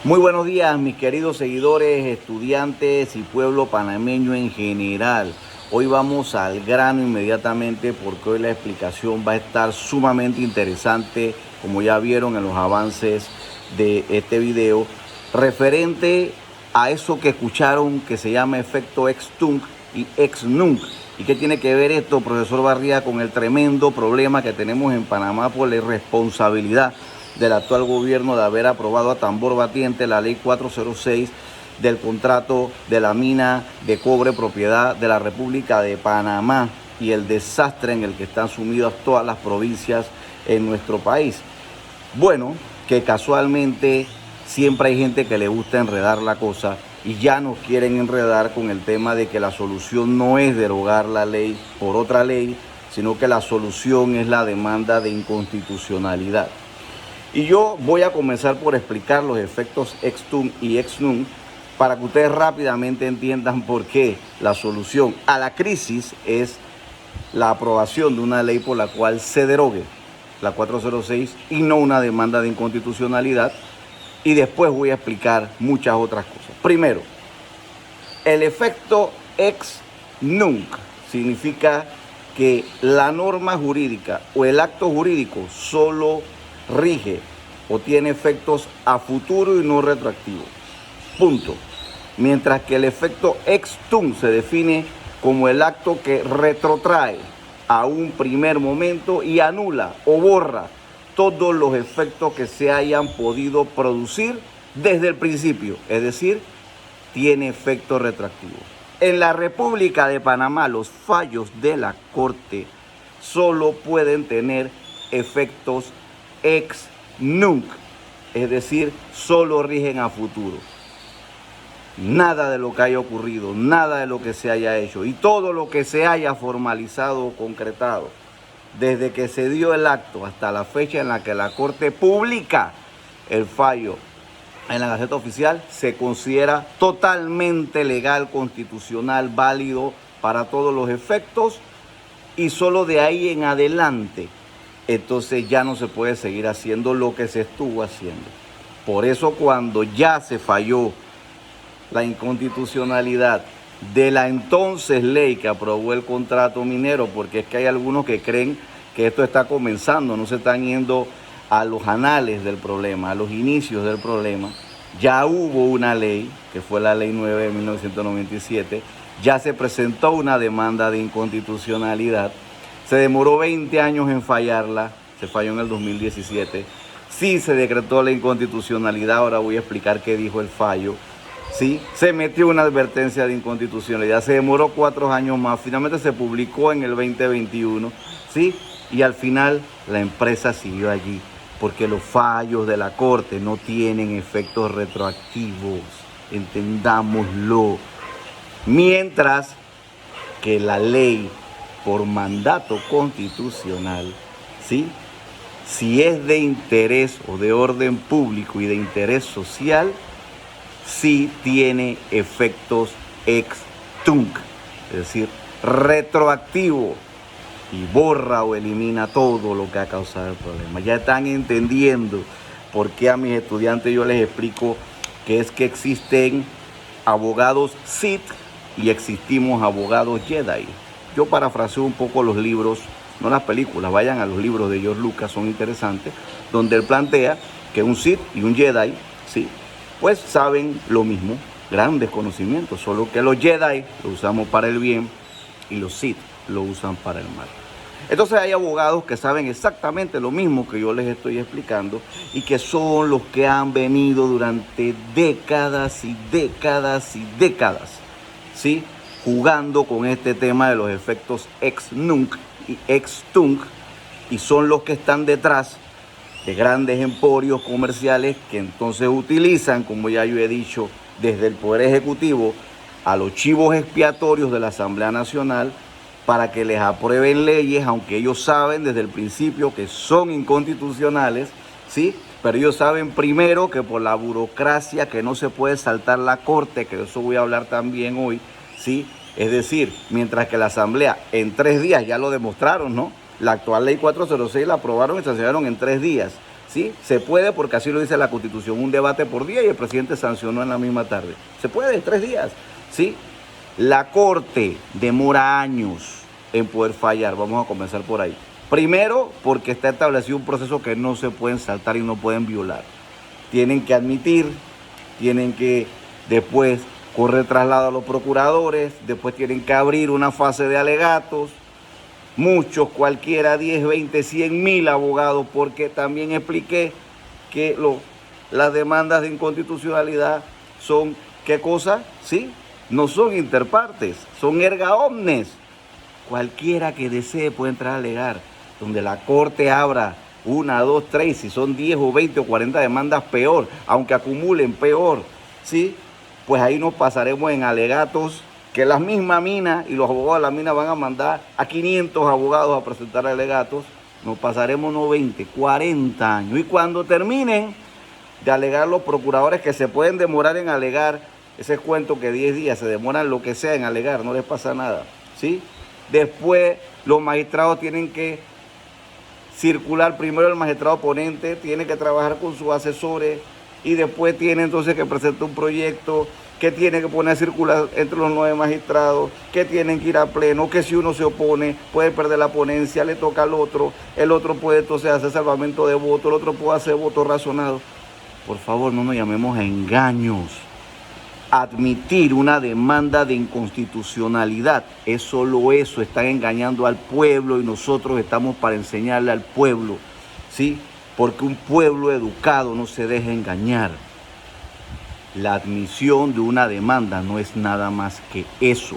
Muy buenos días, mis queridos seguidores, estudiantes y pueblo panameño en general. Hoy vamos al grano inmediatamente porque hoy la explicación va a estar sumamente interesante, como ya vieron en los avances de este video, referente a eso que escucharon que se llama efecto ex-tunc y ex-nunc. ¿Y qué tiene que ver esto, profesor Barría, con el tremendo problema que tenemos en Panamá por la irresponsabilidad del actual gobierno de haber aprobado a tambor batiente la ley 406 del contrato de la mina de cobre propiedad de la República de Panamá y el desastre en el que están sumidas todas las provincias en nuestro país? Bueno, que casualmente siempre hay gente que le gusta enredar la cosa y ya nos quieren enredar con el tema de que la solución no es derogar la ley por otra ley, sino que la solución es la demanda de inconstitucionalidad. Y yo voy a comenzar por explicar los efectos ex-tunc y ex-nunc para que ustedes rápidamente entiendan por qué la solución a la crisis es la aprobación de una ley por la cual se derogue la 406 y no una demanda de inconstitucionalidad. Y después voy a explicar muchas otras cosas. Primero, el efecto ex-nunc significa que la norma jurídica o el acto jurídico solo rige o tiene efectos a futuro y no retroactivos. Punto. Mientras que el efecto ex-tunc se define como el acto que retrotrae a un primer momento y anula o borra todos los efectos que se hayan podido producir desde el principio, es decir, tiene efecto retroactivo. En la República de Panamá, los fallos de la Corte solo pueden tener efectos ex-nunc, es decir, solo rigen a futuro. Nada de lo que haya ocurrido, nada de lo que se haya hecho y todo lo que se haya formalizado o concretado desde que se dio el acto hasta la fecha en la que la Corte publica el fallo en la Gaceta Oficial se considera totalmente legal, constitucional, válido para todos los efectos y solo de ahí en adelante entonces ya no se puede seguir haciendo lo que se estuvo haciendo. Por eso cuando ya se falló la inconstitucionalidad de la entonces ley que aprobó el contrato minero, porque es que hay algunos que creen que esto está comenzando, no se están yendo a los anales del problema, a los inicios del problema. Ya hubo una ley, que fue la ley 9 de 1997, ya se presentó una demanda de inconstitucionalidad, se demoró 20 años en fallarla, se falló en el 2017, sí se decretó la inconstitucionalidad, ahora voy a explicar qué dijo el fallo. Sí, se metió una advertencia de inconstitucionalidad, se demoró 4 años más, finalmente se publicó en el 2021, ¿sí? Y al final la empresa siguió allí, porque los fallos de la Corte no tienen efectos retroactivos, entendámoslo. Mientras que la ley por mandato constitucional, ¿sí? Si es de interés o de orden público y de interés social, sí tiene efectos ex-tunc, es decir, retroactivo, y borra o elimina todo lo que ha causado el problema. Ya están entendiendo por qué a mis estudiantes yo les explico que es que existen abogados Sith y existimos abogados Jedi. Yo parafraseo un poco los libros, no las películas, vayan a los libros de George Lucas, son interesantes, donde él plantea que un Sith y un Jedi, ¿sí?, pues saben lo mismo, grandes conocimientos, solo que los Jedi lo usamos para el bien y los Sith lo usan para el mal. Entonces hay abogados que saben exactamente lo mismo que yo les estoy explicando y que son los que han venido durante décadas y décadas y décadas, ¿sí?, jugando con este tema de los efectos ex-nunc y ex-tunc, y son los que están detrás de grandes emporios comerciales que entonces utilizan, como ya yo he dicho, desde el Poder Ejecutivo a los chivos expiatorios de la Asamblea Nacional para que les aprueben leyes, aunque ellos saben desde el principio que son inconstitucionales, ¿sí? Pero ellos saben primero que por la burocracia que no se puede saltar la Corte, que de eso voy a hablar también hoy, ¿sí? Es decir, mientras que la Asamblea en 3 días ya lo demostraron, ¿no? La actual ley 406 la aprobaron y sancionaron en 3 días. ¿sí? Se puede porque así lo dice la Constitución, un debate por día y el presidente sancionó en la misma tarde. Se puede en 3 días, ¿sí? La Corte demora años en poder fallar, vamos a comenzar por ahí. Primero, porque está establecido un proceso que no se pueden saltar y no pueden violar. Tienen que admitir, tienen que después correr traslado a los procuradores, después tienen que abrir una fase de alegatos, muchos, cualquiera, 10, 20, 100 mil abogados, porque también expliqué que las demandas de inconstitucionalidad son, ¿qué cosa? ¿Sí? No son interpartes, son erga omnes. Cualquiera que desee puede entrar a alegar, donde la Corte abra 1, 2, 3, si son 10 o 20 o 40 demandas, peor, aunque acumulen, peor, ¿sí? Pues ahí nos pasaremos en alegatos que la misma mina y los abogados de la mina van a mandar a 500 abogados a presentar alegatos, nos pasaremos no 20, 40 años. Y cuando terminen de alegar los procuradores, que se pueden demorar en alegar, ese cuento que 10 días se demoran lo que sea en alegar, no les pasa nada, ¿sí? Después los magistrados tienen que circular, primero el magistrado ponente tiene que trabajar con sus asesores y después tiene entonces que presentar un proyecto que tiene que poner a circular entre los 9 magistrados, que tienen que ir a pleno, que si uno se opone puede perder la ponencia, le toca al otro, el otro puede entonces hacer salvamento de voto, el otro puede hacer votos razonados. Por favor, no nos llamemos a engaños. Admitir una demanda de inconstitucionalidad es solo eso, están engañando al pueblo y nosotros estamos para enseñarle al pueblo, ¿sí? Porque un pueblo educado no se deja engañar. La admisión de una demanda no es nada más que eso,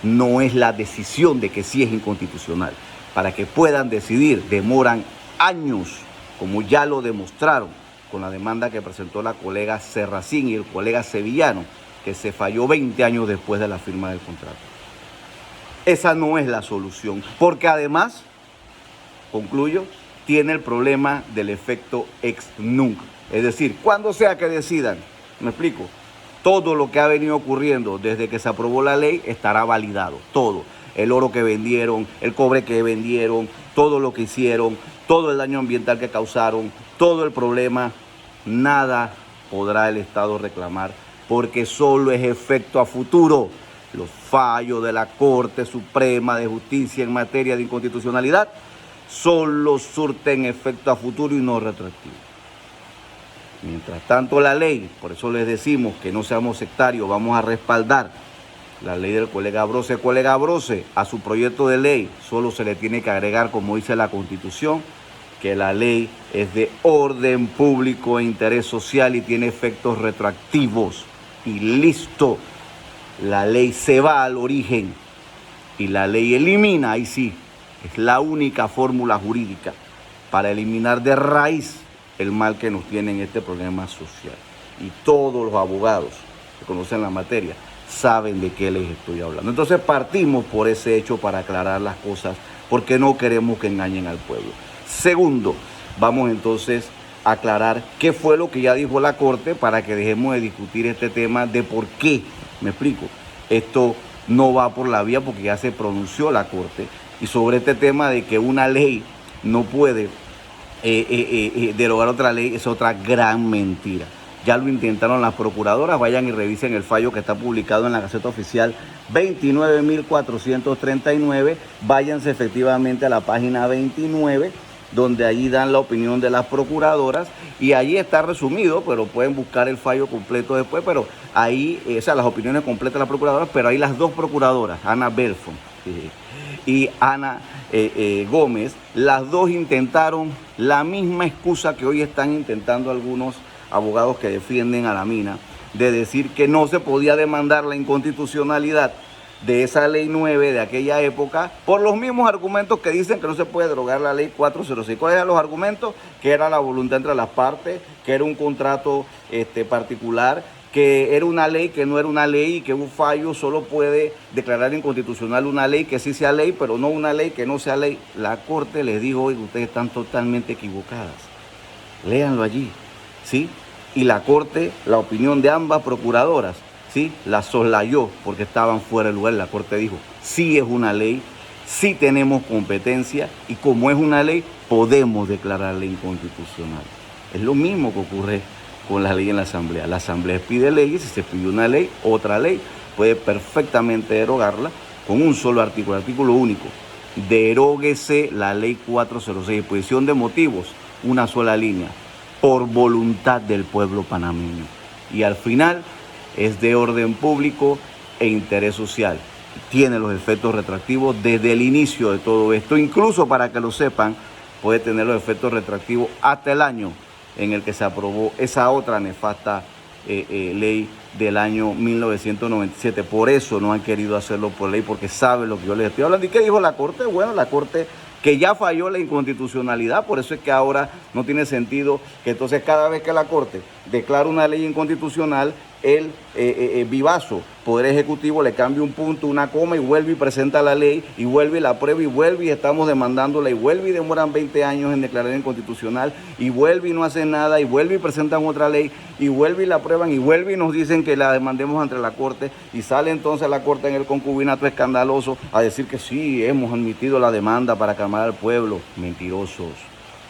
no es la decisión de que sí es inconstitucional. Para que puedan decidir demoran años, como ya lo demostraron con la demanda que presentó la colega Serracín y el colega Sevillano, que se falló 20 años después de la firma del contrato. Esa no es la solución, porque además, concluyo, tiene el problema del efecto ex nunc. Es decir, cuando sea que decidan, me explico, todo lo que ha venido ocurriendo desde que se aprobó la ley estará validado, todo. El oro que vendieron, el cobre que vendieron, todo lo que hicieron, todo el daño ambiental que causaron, todo el problema, nada podrá el Estado reclamar, porque solo es efecto a futuro. Los fallos de la Corte Suprema de Justicia en materia de inconstitucionalidad solo surten efecto a futuro y no retroactivo. Mientras tanto la ley, por eso les decimos que no seamos sectarios, vamos a respaldar la ley del colega Brose. Colega Brose, a su proyecto de ley solo se le tiene que agregar, como dice la Constitución, que la ley es de orden público e interés social y tiene efectos retroactivos. Y listo, la ley se va al origen y la ley elimina, ahí sí, es la única fórmula jurídica para eliminar de raíz el mal que nos tiene en este problema social. Y todos los abogados que conocen la materia saben de qué les estoy hablando. Entonces partimos por ese hecho para aclarar las cosas, porque no queremos que engañen al pueblo. Segundo, vamos entonces a aclarar qué fue lo que ya dijo la Corte para que dejemos de discutir este tema de por qué, me explico, esto no va por la vía, porque ya se pronunció la Corte, y sobre este tema de que una ley no puede derogar otra ley es otra gran mentira. Ya lo intentaron las procuradoras, vayan y revisen el fallo que está publicado en la Gaceta Oficial 29.439, váyanse efectivamente a la página 29, donde allí dan la opinión de las procuradoras y allí está resumido, pero pueden buscar el fallo completo después, pero ahí, las opiniones completas de las procuradoras, pero ahí las dos procuradoras, Ana Belfon y Ana Gómez, las dos intentaron la misma excusa que hoy están intentando algunos abogados que defienden a la mina, de decir que no se podía demandar la inconstitucionalidad de esa ley 9 de aquella época, por los mismos argumentos que dicen que no se puede derogar la ley 406. ¿Cuáles eran los argumentos? Que era la voluntad entre las partes, que era un contrato particular, que era una ley que no era una ley y que un fallo solo puede declarar inconstitucional una ley que sí sea ley, pero no una ley que no sea ley. La Corte les dijo, oye, ustedes están totalmente equivocadas. Léanlo allí, ¿sí? Y la Corte, la opinión de ambas procuradoras, ¿sí?, la soslayó porque estaban fuera de lugar. La Corte dijo, sí es una ley, sí tenemos competencia y como es una ley, podemos declararla inconstitucional. Es lo mismo que ocurre con la ley en la Asamblea. La Asamblea pide leyes, si se pide una ley, otra ley, puede perfectamente derogarla con un solo artículo, artículo único. Deróguese la ley 406, exposición de motivos, una sola línea, por voluntad del pueblo panameño. Y al final es de orden público e interés social. Tiene los efectos retroactivos desde el inicio de todo esto. Incluso, para que lo sepan, puede tener los efectos retroactivos hasta el año en el que se aprobó esa otra nefasta ley del año 1997. Por eso no han querido hacerlo por ley, porque saben lo que yo les estoy hablando. ¿Y qué dijo la Corte? Bueno, la Corte, que ya falló la inconstitucionalidad, por eso es que ahora no tiene sentido que entonces cada vez que la Corte declara una ley inconstitucional, el vivazo Poder Ejecutivo le cambia un punto, una coma, y vuelve y presenta la ley, y vuelve y la aprueba, y vuelve y estamos demandándola, y vuelve y demoran 20 años en declarar inconstitucional, y vuelve y no hacen nada, y vuelve y presentan otra ley, y vuelve y la aprueban, y vuelve y nos dicen que la demandemos ante la Corte, y sale entonces la Corte en el concubinato escandaloso a decir que sí, hemos admitido la demanda para calmar al pueblo. Mentirosos.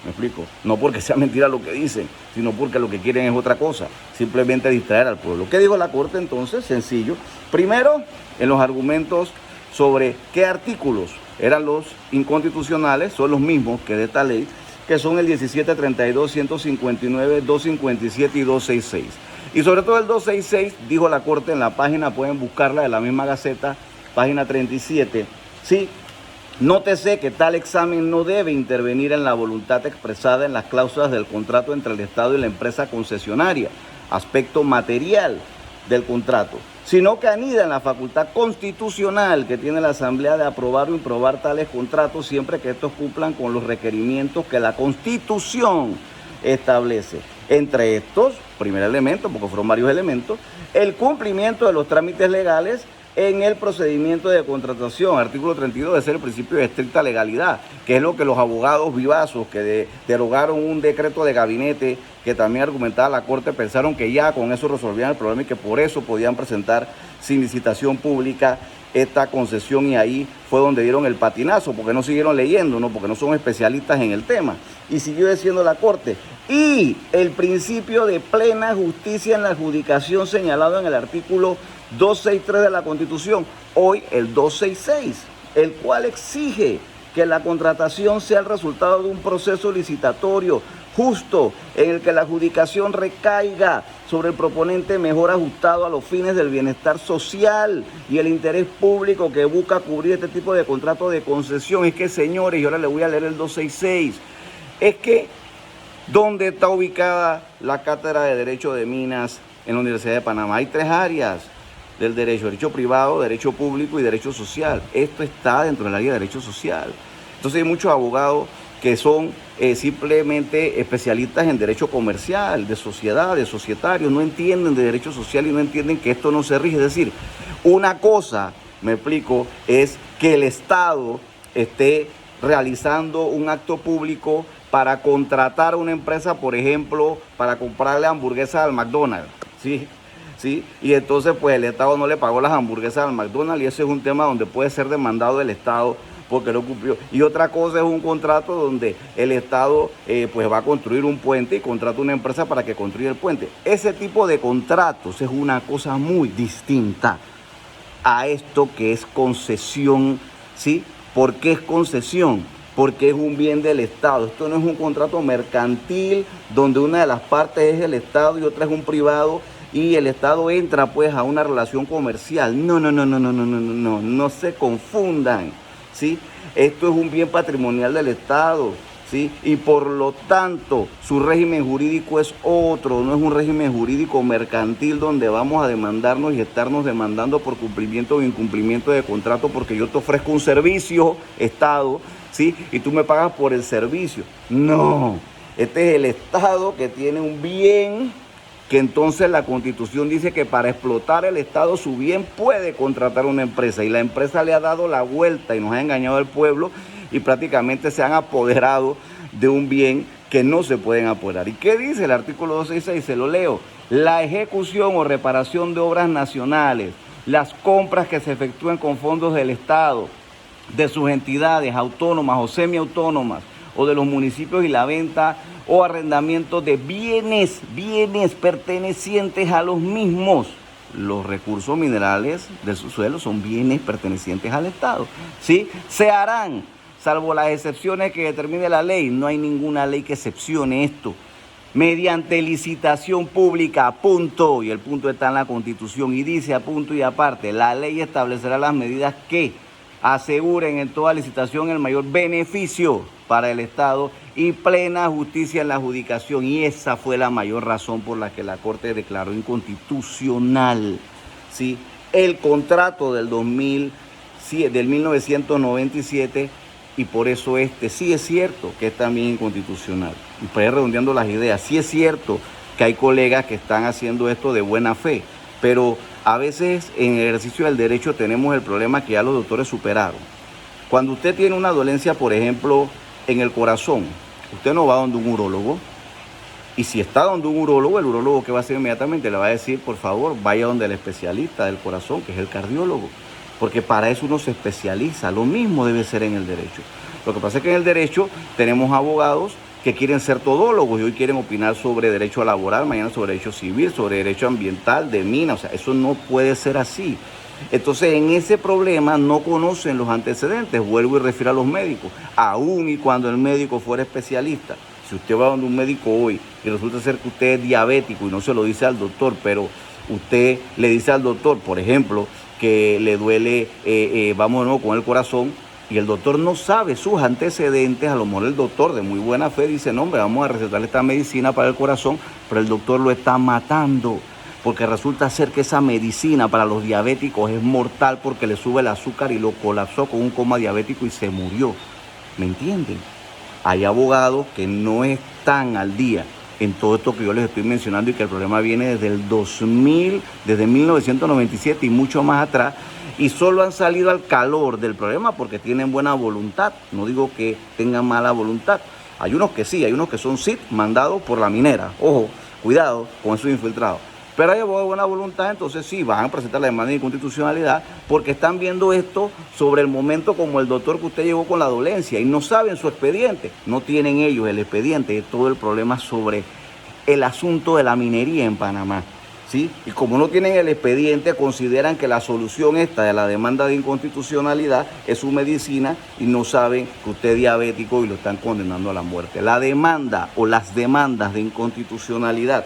¿Me explico? No porque sea mentira lo que dicen, sino porque lo que quieren es otra cosa, simplemente distraer al pueblo. ¿Qué dijo la Corte entonces? Sencillo. Primero, en los argumentos sobre qué artículos eran los inconstitucionales, son los mismos que de esta ley, que son el 1732, 159, 257 y 266. Y sobre todo el 266, dijo la Corte en la página, pueden buscarla, de la misma Gaceta, página 37, sí. Nótese que tal examen no debe intervenir en la voluntad expresada en las cláusulas del contrato entre el Estado y la empresa concesionaria, aspecto material del contrato, sino que anida en la facultad constitucional que tiene la Asamblea de aprobar o improbar tales contratos siempre que estos cumplan con los requerimientos que la Constitución establece. Entre estos, primer elemento, porque fueron varios elementos, el cumplimiento de los trámites legales en el procedimiento de contratación. Artículo 32 debe ser el principio de estricta legalidad, que es lo que los abogados vivazos que derogaron un decreto de gabinete que también argumentaba la Corte, pensaron que ya con eso resolvían el problema y que por eso podían presentar sin licitación pública esta concesión, y ahí fue donde dieron el patinazo, porque no siguieron leyendo, ¿no? Porque no son especialistas en el tema. Y siguió diciendo la Corte, y el principio de plena justicia en la adjudicación señalado en el artículo 263 de la Constitución, hoy el 266, el cual exige que la contratación sea el resultado de un proceso licitatorio justo, en el que la adjudicación recaiga sobre el proponente mejor ajustado a los fines del bienestar social y el interés público que busca cubrir este tipo de contrato de concesión. Es que, señores, y ahora les voy a leer el 266, es que ¿dónde está ubicada la Cátedra de Derecho de Minas en la Universidad de Panamá? Hay 3 áreas del derecho privado, derecho público y derecho social. Esto está dentro del área de derecho social. Entonces hay muchos abogados que son simplemente especialistas en derecho comercial, de sociedad, de societarios, no entienden de derecho social y no entienden que esto no se rige. Es decir, una cosa, me explico, es que el Estado esté realizando un acto público para contratar a una empresa, por ejemplo, para comprarle hamburguesas al McDonald's, ¿sí? ¿Sí? Y entonces pues el Estado no le pagó las hamburguesas al McDonald's, y ese es un tema donde puede ser demandado el Estado porque no cumplió. Y otra cosa es un contrato donde el Estado pues va a construir un puente y contrata una empresa para que construya el puente. Ese tipo de contratos es una cosa muy distinta a esto que es concesión, ¿sí? ¿Por qué es concesión? Porque es un bien del Estado. Esto no es un contrato mercantil donde una de las partes es el Estado y otra es un privado, y el Estado entra pues a una relación comercial. No se confundan, ¿sí? Esto es un bien patrimonial del Estado, ¿sí? Y por lo tanto su régimen jurídico es otro, no es un régimen jurídico mercantil donde vamos a demandarnos y estarnos demandando por cumplimiento o incumplimiento de contrato, porque yo te ofrezco un servicio, Estado, ¿sí? Y tú me pagas por el servicio. No, este es el Estado que tiene un bien, que entonces la Constitución dice que para explotar el Estado su bien puede contratar una empresa, y la empresa le ha dado la vuelta y nos ha engañado al pueblo y prácticamente se han apoderado de un bien que no se pueden apoderar. ¿Y qué dice el artículo 266? Se lo leo. La ejecución o reparación de obras nacionales, las compras que se efectúen con fondos del Estado, de sus entidades autónomas o semiautónomas, o de los municipios y la venta o arrendamiento de bienes pertenecientes a los mismos. Los recursos minerales del subsuelo son bienes pertenecientes al Estado, ¿sí? Se harán, salvo las excepciones que determine la ley. No hay ninguna ley que excepcione esto. Mediante licitación pública, punto. Y el punto está en la Constitución y dice a punto y aparte, la ley establecerá las medidas que aseguren en toda licitación el mayor beneficio para el Estado y plena justicia en la adjudicación. Y esa fue la mayor razón por la que la Corte declaró inconstitucional, ¿sí?, el contrato del 1997, y por eso sí es cierto que es también inconstitucional. Y para ir redondeando las ideas, sí es cierto que hay colegas que están haciendo esto de buena fe, pero a veces en el ejercicio del derecho tenemos el problema que ya los doctores superaron. Cuando usted tiene una dolencia, por ejemplo, en el corazón, usted no va donde un urólogo, y si está donde un urólogo, el urólogo ¿qué va a hacer inmediatamente? Le va a decir, por favor, vaya donde el especialista del corazón, que es el cardiólogo, porque para eso uno se especializa. Lo mismo debe ser en el derecho. Lo que pasa es que en el derecho tenemos abogados que quieren ser todólogos y hoy quieren opinar sobre derecho laboral, mañana sobre derecho civil, sobre derecho ambiental, de mina. O sea, eso no puede ser así. Entonces, en ese problema no conocen los antecedentes. Vuelvo y refiero a los médicos. Aún y cuando el médico fuera especialista. Si usted va donde un médico hoy y resulta ser que usted es diabético y no se lo dice al doctor, pero usted le dice al doctor, por ejemplo, que le duele, con el corazón, y el doctor no sabe sus antecedentes, a lo mejor el doctor de muy buena fe dice, no, hombre, vamos a recetarle esta medicina para el corazón, pero el doctor lo está matando, porque resulta ser que esa medicina para los diabéticos es mortal porque le sube el azúcar y lo colapsó con un coma diabético y se murió. ¿Me entienden? Hay abogados que no están al día en todo esto que yo les estoy mencionando y que el problema viene desde el 2000, desde 1997 y mucho más atrás, y solo han salido al calor del problema porque tienen buena voluntad. No digo que tengan mala voluntad. Hay unos que sí, hay unos que son SIT mandados por la minera. Ojo, cuidado con esos infiltrados. Pero hay abogados de buena voluntad, entonces sí, van a presentar la demanda de inconstitucionalidad porque están viendo esto sobre el momento como el doctor que usted llegó con la dolencia y no saben su expediente. No tienen ellos el expediente de todo el problema sobre el asunto de la minería en Panamá, ¿sí? Y como no tienen el expediente, consideran que la solución esta de la demanda de inconstitucionalidad es su medicina y no saben que usted es diabético y lo están condenando a la muerte. La demanda o las demandas de inconstitucionalidad,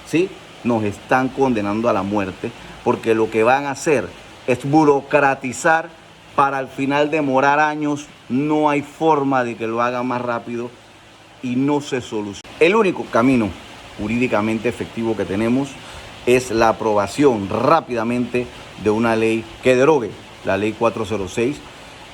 ¿sí?, nos están condenando a la muerte porque lo que van a hacer es burocratizar para al final demorar años. No hay forma de que lo hagan más rápido y no se soluciona. El único camino jurídicamente efectivo que tenemos es la aprobación rápidamente de una ley que derogue la ley 406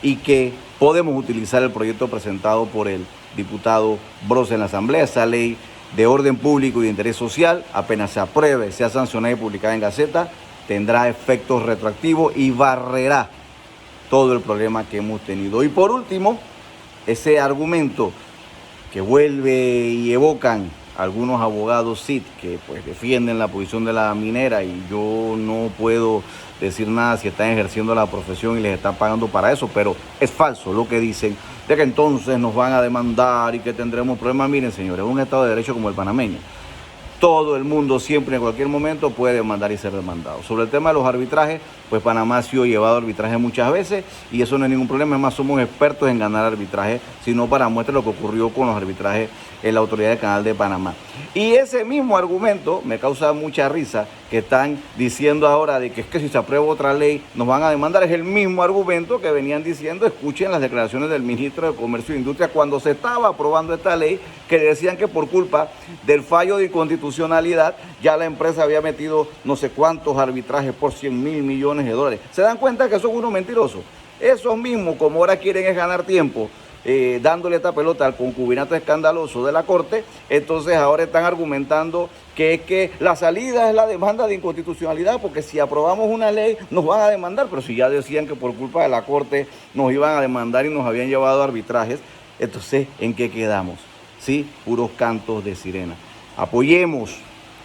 y que podemos utilizar el proyecto presentado por el diputado Bros en la Asamblea, esa ley de orden público y de interés social. Apenas se apruebe, sea sancionada y publicada en Gaceta, tendrá efectos retroactivos y barrerá todo el problema que hemos tenido. Y por último, ese argumento que vuelve y evocan algunos abogados SIT que pues defienden la posición de la minera, y yo no puedo decir nada si están ejerciendo la profesión y les están pagando para eso, pero es falso lo que dicen de que entonces nos van a demandar y que tendremos problemas. Miren, señores, un Estado de Derecho como el panameño, todo el mundo siempre en cualquier momento puede demandar y ser demandado. Sobre el tema de los arbitrajes, pues Panamá ha sido llevado a arbitraje muchas veces y eso no es ningún problema. Es más, somos expertos en ganar arbitraje, sino para muestra lo que ocurrió con los arbitrajes en la Autoridad del Canal de Panamá. Y ese mismo argumento me causa mucha risa, que están diciendo ahora de que es que si se aprueba otra ley nos van a demandar. Es el mismo argumento que venían diciendo, escuchen las declaraciones del ministro de Comercio e Industria cuando se estaba aprobando esta ley, que decían que por culpa del fallo de inconstitucionalidad ya la empresa había metido no sé cuántos arbitrajes por 100.000 millones de dólares. ¿Se dan cuenta que son unos mentirosos? Esos mismos, como ahora quieren es ganar tiempo, dándole esta pelota al concubinato escandaloso de la Corte, entonces ahora están argumentando que es que la salida es la demanda de inconstitucionalidad, porque si aprobamos una ley nos van a demandar, pero si ya decían que por culpa de la Corte nos iban a demandar y nos habían llevado a arbitrajes, entonces ¿en qué quedamos? Sí, puros cantos de sirena. Apoyemos,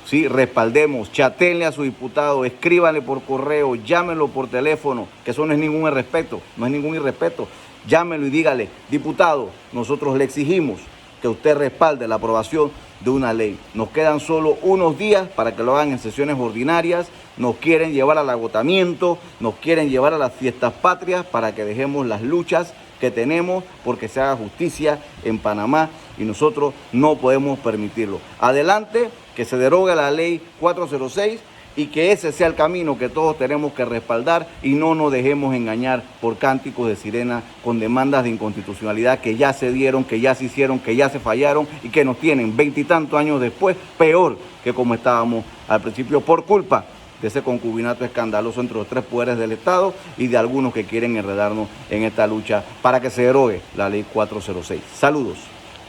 sí, respaldemos, chatenle a su diputado, escríbanle por correo, llámenlo por teléfono, que eso no es ningún irrespeto, no es ningún irrespeto. llámelo y dígale, diputado, nosotros le exigimos que usted respalde la aprobación de una ley. Nos quedan solo unos días para que lo hagan en sesiones ordinarias, nos quieren llevar al agotamiento, nos quieren llevar a las fiestas patrias para que dejemos las luchas que tenemos porque se haga justicia en Panamá y nosotros no podemos permitirlo. Adelante, que se derogue la ley 406 y que ese sea el camino que todos tenemos que respaldar y no nos dejemos engañar por cánticos de sirena con demandas de inconstitucionalidad que ya se dieron, que ya se hicieron, que ya se fallaron y que nos tienen 20 y tantos años después peor que como estábamos al principio por culpa de ese concubinato escandaloso entre los tres poderes del Estado y de algunos que quieren enredarnos en esta lucha para que se derogue la ley 406. Saludos.